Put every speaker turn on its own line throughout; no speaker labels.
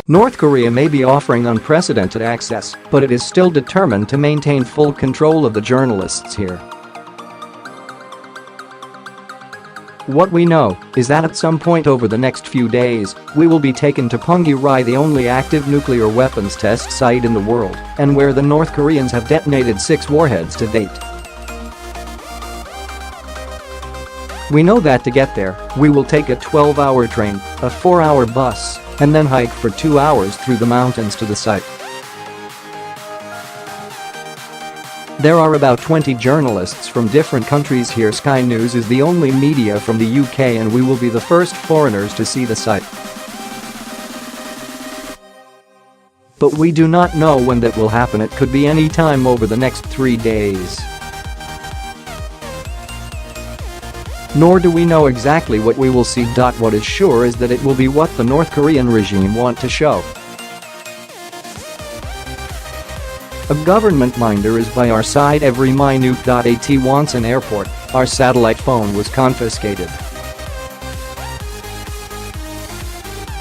North Korea may be offering unprecedented access, but it is still determined to maintain full control of the journalists here. What we know is that at some point over the next few days, we will be taken to Punggye-Ri, the only active nuclear weapons test site in the world, and where the North Koreans have detonated 6 warheads to date. We know that to get there, we will take a 12-hour train, a 4-hour bus, and then hike for 2 hours through the mountains to the site. There are about 20 journalists from different countries here. Sky News is the only media from the UK, and we will be the first foreigners to see the site. But we do not know when that will happen. It could be any time over the next 3 days. Nor do we know exactly what we will see. What is sure is that it will be what the North Korean regime want to show. A government minder is by our side. Every minute.At Wonsan airport, our satellite phone was confiscated.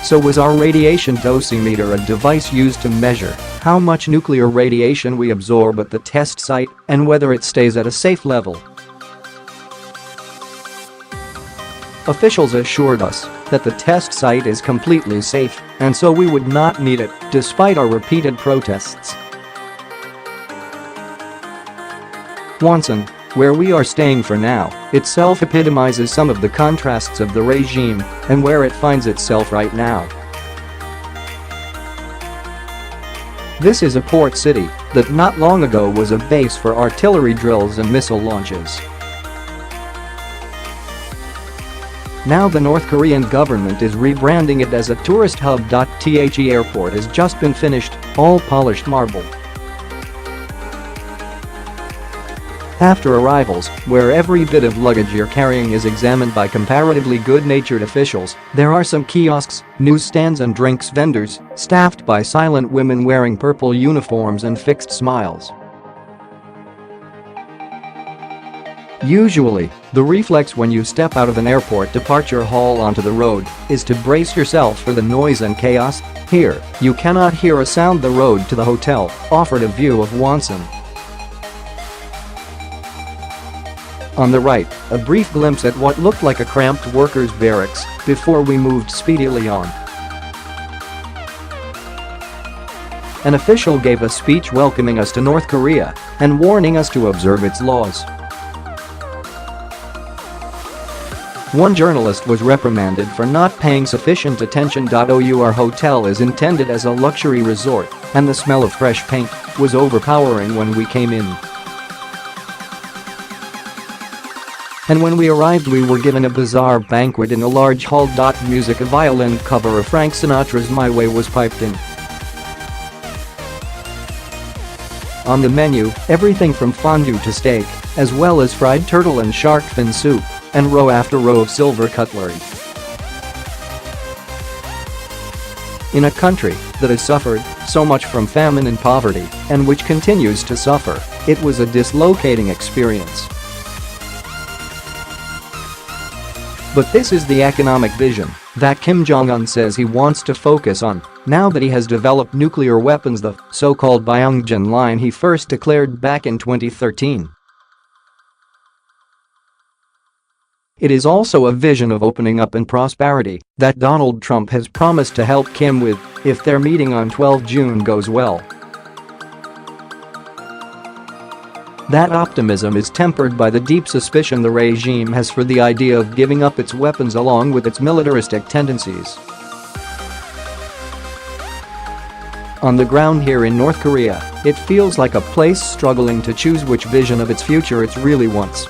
So was our radiation dosimeter, a device used to measure how much nuclear radiation we absorb at the test site and whether it stays at a safe level. Officials assured us that the test site is completely safe, and so we would not need it, despite our repeated protests. Wonsan, where we are staying for now, itself epitomizes some of the contrasts of the regime and where it finds itself right now. This is a port city that not long ago was a base for artillery drills and missile launches. Now the North Korean government is rebranding it as a tourist hub. The airport has just been finished, all polished marble. After arrivals, where every bit of luggage you're carrying is examined by comparatively good-natured officials, there are some kiosks, newsstands and drinks vendors, staffed by silent women wearing purple uniforms and fixed smiles. Usually, the reflex when you step out of an airport departure hall onto the road is to brace yourself for the noise and chaos. Here, you cannot hear a sound. The road to the hotel offered a view of Wonsan. On the right, a brief glimpse at what looked like a cramped workers' barracks before we moved speedily on. An official gave a speech welcoming us to North Korea and warning us to observe its laws. One journalist was reprimanded for not paying sufficient attention. Our hotel is intended as a luxury resort, and the smell of fresh paint was overpowering when we came in. And when we arrived, we were given a bizarre banquet in a large hall. Music, a violin cover of Frank Sinatra's My Way was piped in. On the menu, everything from fondue to steak, as well as fried turtle and shark fin soup, and row after row of silver cutlery. In a country that has suffered so much from famine and poverty, and which continues to suffer, it was a dislocating experience. But this is the economic vision that Kim Jong Un says he wants to focus on, now that he has developed nuclear weapons, the so-called Byungjin Line he first declared back in 2013. It is also a vision of opening up and prosperity that Donald Trump has promised to help Kim with if their meeting on 12 June goes well. That optimism is tempered by the deep suspicion the regime has for the idea of giving up its weapons along with its militaristic tendencies. On the ground here in North Korea, it feels like a place struggling to choose which vision of its future it really wants.